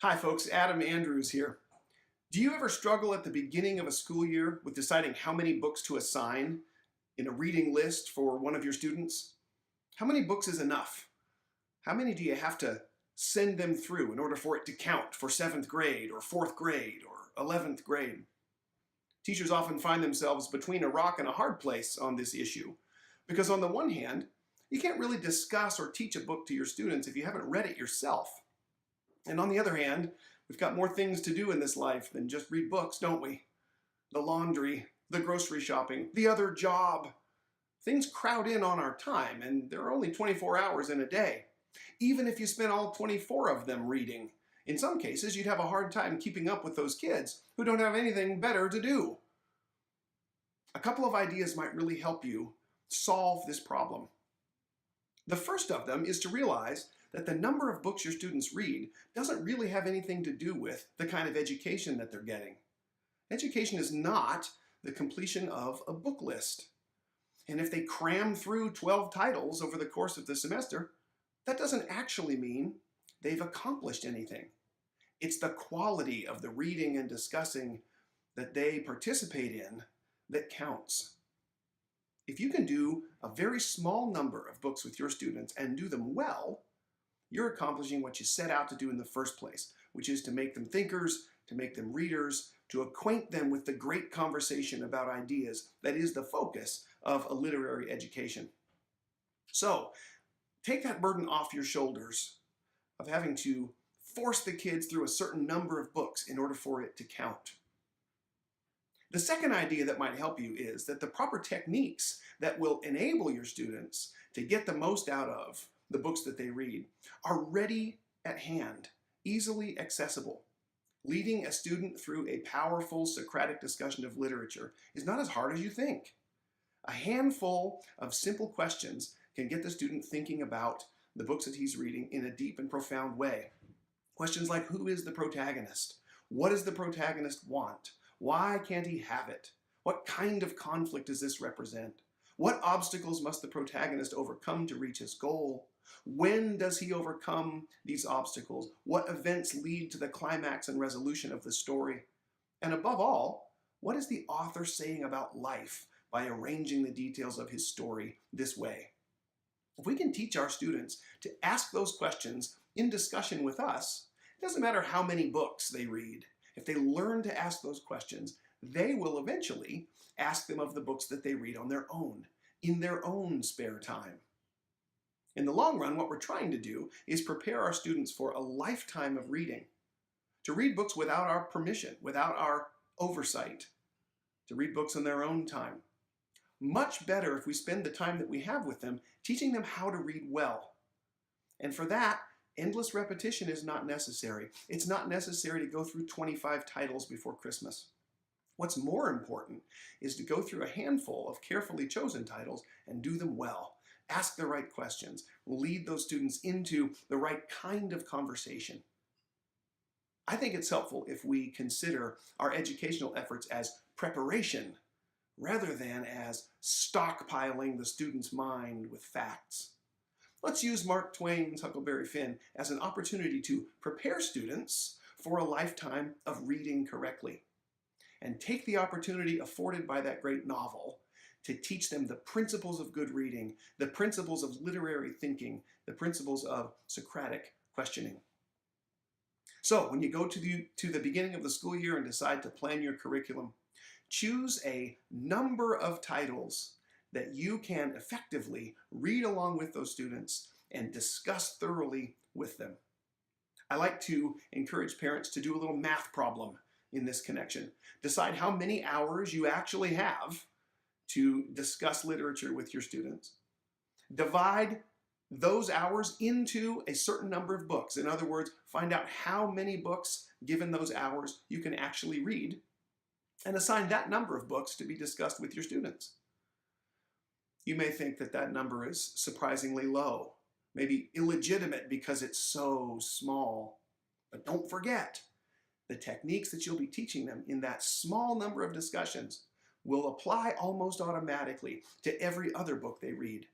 Hi folks, Adam Andrews here. Do you ever struggle at the beginning of a school year with deciding how many books to assign in a reading list for one of your students? How many books is enough? How many do you have to send them through in order for it to count for 7th grade or 4th grade or 11th grade? Teachers often find themselves between a rock and a hard place on this issue because on the one hand, you can't really discuss or teach a book to your students if you haven't read it yourself. And on the other hand, we've got more things to do in this life than just read books, don't we? The laundry, the grocery shopping, the other job. Things crowd in on our time, and there are only 24 hours in a day. Even if you spent all 24 of them reading, in some cases you'd have a hard time keeping up with those kids who don't have anything better to do. A couple of ideas might really help you solve this problem. The first of them is to realize that the number of books your students read doesn't really have anything to do with the kind of education that they're getting. Education is not the completion of a book list. And if they cram through 12 titles over the course of the semester, that doesn't actually mean they've accomplished anything. It's the quality of the reading and discussing that they participate in that counts. If you can do a very small number of books with your students and do them well, you're accomplishing what you set out to do in the first place, which is to make them thinkers, to make them readers, to acquaint them with the great conversation about ideas that is the focus of a literary education. So, take that burden off your shoulders of having to force the kids through a certain number of books in order for it to count. The second idea that might help you is that the proper techniques that will enable your students to get the most out of the books that they read are ready at hand, easily accessible. Leading a student through a powerful Socratic discussion of literature is not as hard as you think. A handful of simple questions can get the student thinking about the books that he's reading in a deep and profound way. Questions like, who is the protagonist? What does the protagonist want? Why can't he have it? What kind of conflict does this represent? What obstacles must the protagonist overcome to reach his goal? When does he overcome these obstacles? What events lead to the climax and resolution of the story? And above all, what is the author saying about life by arranging the details of his story this way? If we can teach our students to ask those questions in discussion with us, it doesn't matter how many books they read. If they learn to ask those questions, they will eventually ask them of the books that they read on their own, in their own spare time. In the long run, what we're trying to do is prepare our students for a lifetime of reading, to read books without our permission, without our oversight, to read books in their own time. Much better if we spend the time that we have with them teaching them how to read well. And for that, endless repetition is not necessary. It's not necessary to go through 25 titles before Christmas. What's more important is to go through a handful of carefully chosen titles and do them well. Ask the right questions, lead those students into the right kind of conversation. I think it's helpful if we consider our educational efforts as preparation rather than as stockpiling the student's mind with facts. Let's use Mark Twain's Huckleberry Finn as an opportunity to prepare students for a lifetime of reading correctly, and take the opportunity afforded by that great novel to teach them the principles of good reading, the principles of literary thinking, the principles of Socratic questioning. So when you go to the beginning of the school year and decide to plan your curriculum, choose a number of titles that you can effectively read along with those students and discuss thoroughly with them. I like to encourage parents to do a little math problem in this connection. Decide how many hours you actually have to discuss literature with your students. Divide those hours into a certain number of books. In other words, find out how many books, given those hours, you can actually read, and assign that number of books to be discussed with your students. You may think that that number is surprisingly low, maybe illegitimate because it's so small. But don't forget, the techniques that you'll be teaching them in that small number of discussions will apply almost automatically to every other book they read.